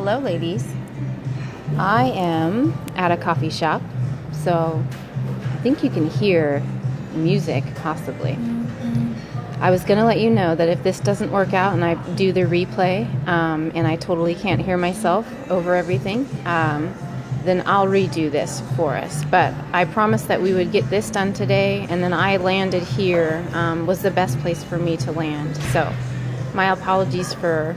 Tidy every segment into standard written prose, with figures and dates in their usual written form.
Hello, ladies. I am at a coffee shop, so I think you can hear music, possibly. I was going to let you know that if this doesn't work out and I do the replay and I totally can't hear myself over everything, then I'll redo this for us. But I promised that we would get this done today, and then I landed here, was the best place for me to land. So my apologies for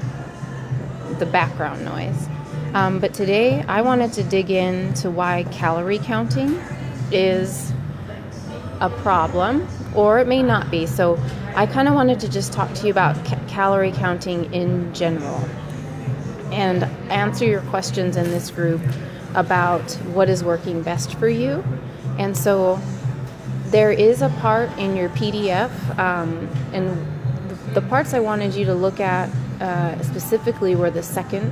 the background noise. But today I wanted to dig into why calorie counting is a problem, or it may not be. So I kind of wanted to just talk to you about calorie counting in general and answer your questions in this group about what is working best for you. And so there is a part in your PDF, and the parts I wanted you to look at specifically were the second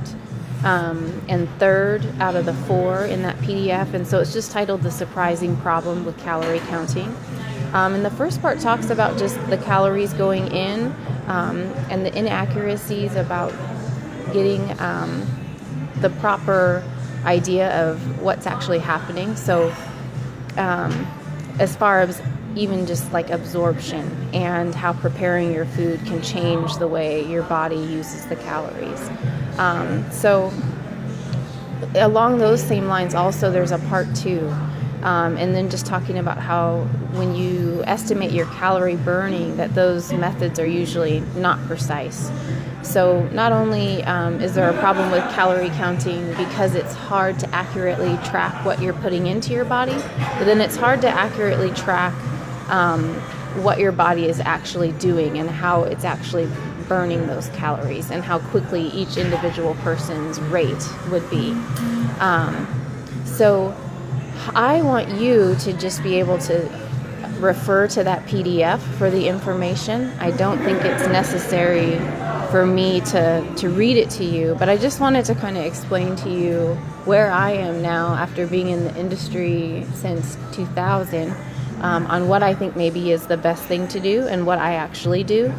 and third out of the 4 in that PDF. And so it's just titled The Surprising Problem with Calorie Counting. And the first part talks about just the calories going in and the inaccuracies about getting the proper idea of what's actually happening. So as far as even just like absorption and how preparing your food can change the way your body uses the calories. So along those same lines also there's a part 2, and then just talking about how when you estimate your calorie burning, that those methods are usually not precise. So not only is there a problem with calorie counting because it's hard to accurately track what you're putting into your body, but then it's hard to accurately track what your body is actually doing and how it's actually burning those calories and how quickly each individual person's rate would be. So I want you to just be able to refer to that PDF for the information. I don't think it's necessary for me to read it to you, but I just wanted to kind of explain to you where I am now after being in the industry since 2000, on what I think maybe is the best thing to do and what I actually do.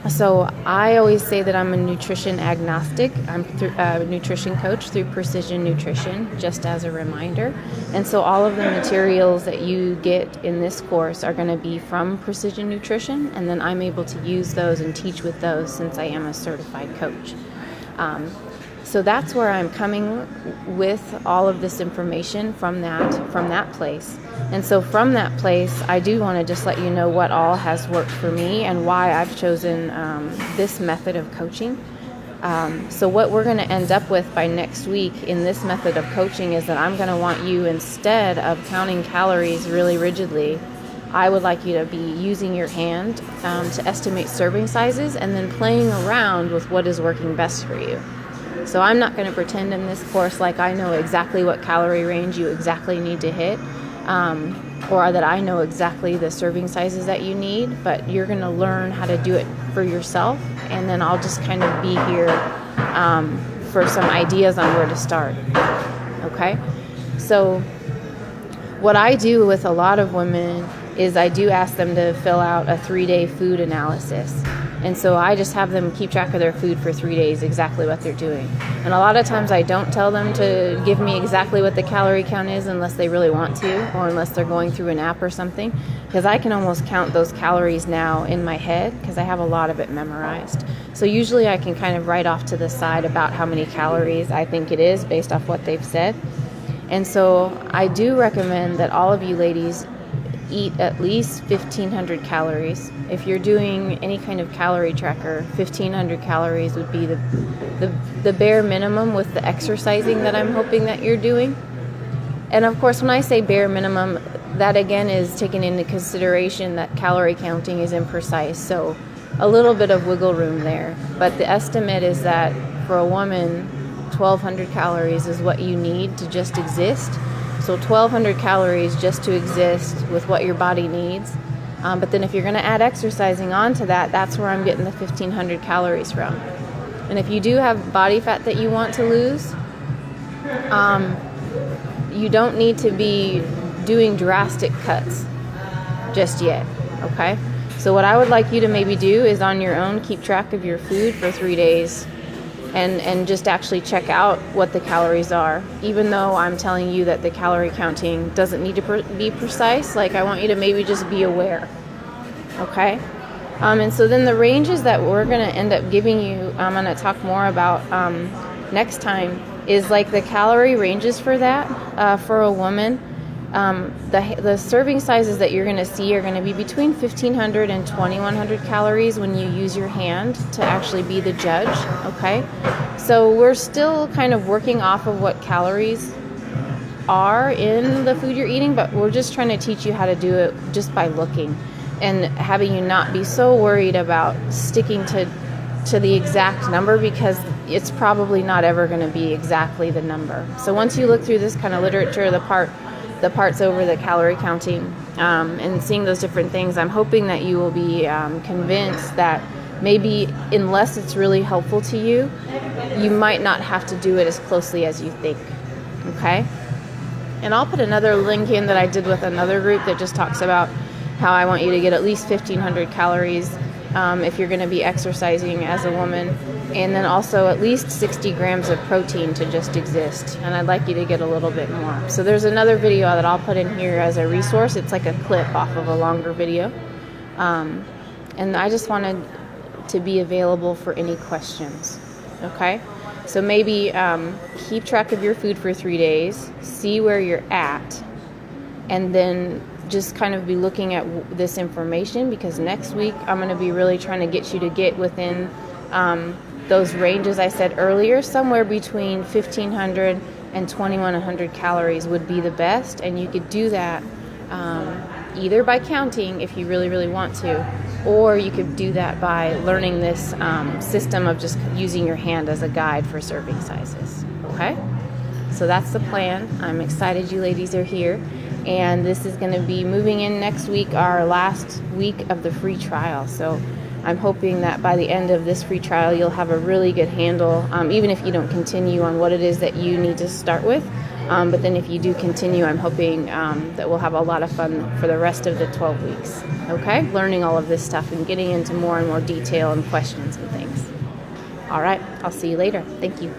So I always say that I'm a nutrition agnostic. I'm a nutrition coach through Precision Nutrition, just as a reminder. And so all of the materials that you get in this course are going to be from Precision Nutrition, and then I'm able to use those and teach with those since I am a certified coach. So that's where I'm coming with all of this information from that place. And so from that place, I do want to just let you know what all has worked for me and why I've chosen this method of coaching. So what we're going to end up with by next week in this method of coaching is that I'm going to want you, instead of counting calories really rigidly, I would like you to be using your hand to estimate serving sizes and then playing around with what is working best for you. So I'm not going to pretend in this course like I know exactly what calorie range you exactly need to hit, or that I know exactly the serving sizes that you need, but you're going to learn how to do it for yourself, and then I'll just kind of be here for some ideas on where to start. Okay? So what I do with a lot of women is I do ask them to fill out a 3-day food analysis. And so I just have them keep track of their food for 3 days, exactly what they're doing. And a lot of times I don't tell them to give me exactly what the calorie count is unless they really want to, or unless they're going through an app or something, because I can almost count those calories now in my head because I have a lot of it memorized. So usually I can kind of write off to the side about how many calories I think it is based off what they've said. And so I do recommend that all of you ladies eat at least 1,500 calories. If you're doing any kind of calorie tracker, 1,500 calories would be the bare minimum with the exercising that I'm hoping that you're doing. And of course, when I say bare minimum, that again is taking into consideration that calorie counting is imprecise, so a little bit of wiggle room there. But the estimate is that for a woman, 1,200 calories is what you need to just exist. So 1,200 calories just to exist with what your body needs. But then if you're going to add exercising onto that, that's where I'm getting the 1,500 calories from. And if you do have body fat that you want to lose, you don't need to be doing drastic cuts just yet, okay? So what I would like you to maybe do is on your own keep track of your food for 3 days and just actually check out what the calories are. Even though I'm telling you that the calorie counting doesn't need to be precise, like I want you to maybe just be aware, okay? And so then the ranges that we're going to end up giving you, I'm going to talk more about next time, is like the calorie ranges for that, for a woman. The serving sizes that you're going to see are going to be between 1,500 and 2,100 calories when you use your hand to actually be the judge, okay? So we're still kind of working off of what calories are in the food you're eating, but we're just trying to teach you how to do it just by looking and having you not be so worried about sticking to the exact number, because it's probably not ever going to be exactly the number. So once you look through this kind of literature, the parts over the calorie counting, and seeing those different things, I'm hoping that you will be convinced that maybe, unless it's really helpful to you, you might not have to do it as closely as you think, okay? And I'll put another link in that I did with another group that just talks about how I want you to get at least 1,500 calories if you're going to be exercising as a woman, and then also at least 60 grams of protein to just exist. And I'd like you to get a little bit more. So there's another video that I'll put in here as a resource. It's like a clip off of a longer video. And I just wanted to be available for any questions, okay? So maybe keep track of your food for 3 days, see where you're at, and then just kind of be looking at this information, because next week I'm going to be really trying to get you to get within those ranges I said earlier. Somewhere between 1,500 and 2,100 calories would be the best, and you could do that either by counting if you really, really want to, or you could do that by learning this system of just using your hand as a guide for serving sizes, okay? So that's the plan. I'm excited you ladies are here. And this is going to be moving in next week, our last week of the free trial. So I'm hoping that by the end of this free trial, you'll have a really good handle, even if you don't continue, on what it is that you need to start with. But then if you do continue, I'm hoping that we'll have a lot of fun for the rest of the 12 weeks. Okay? Learning all of this stuff and getting into more and more detail and questions and things. All right. I'll see you later. Thank you.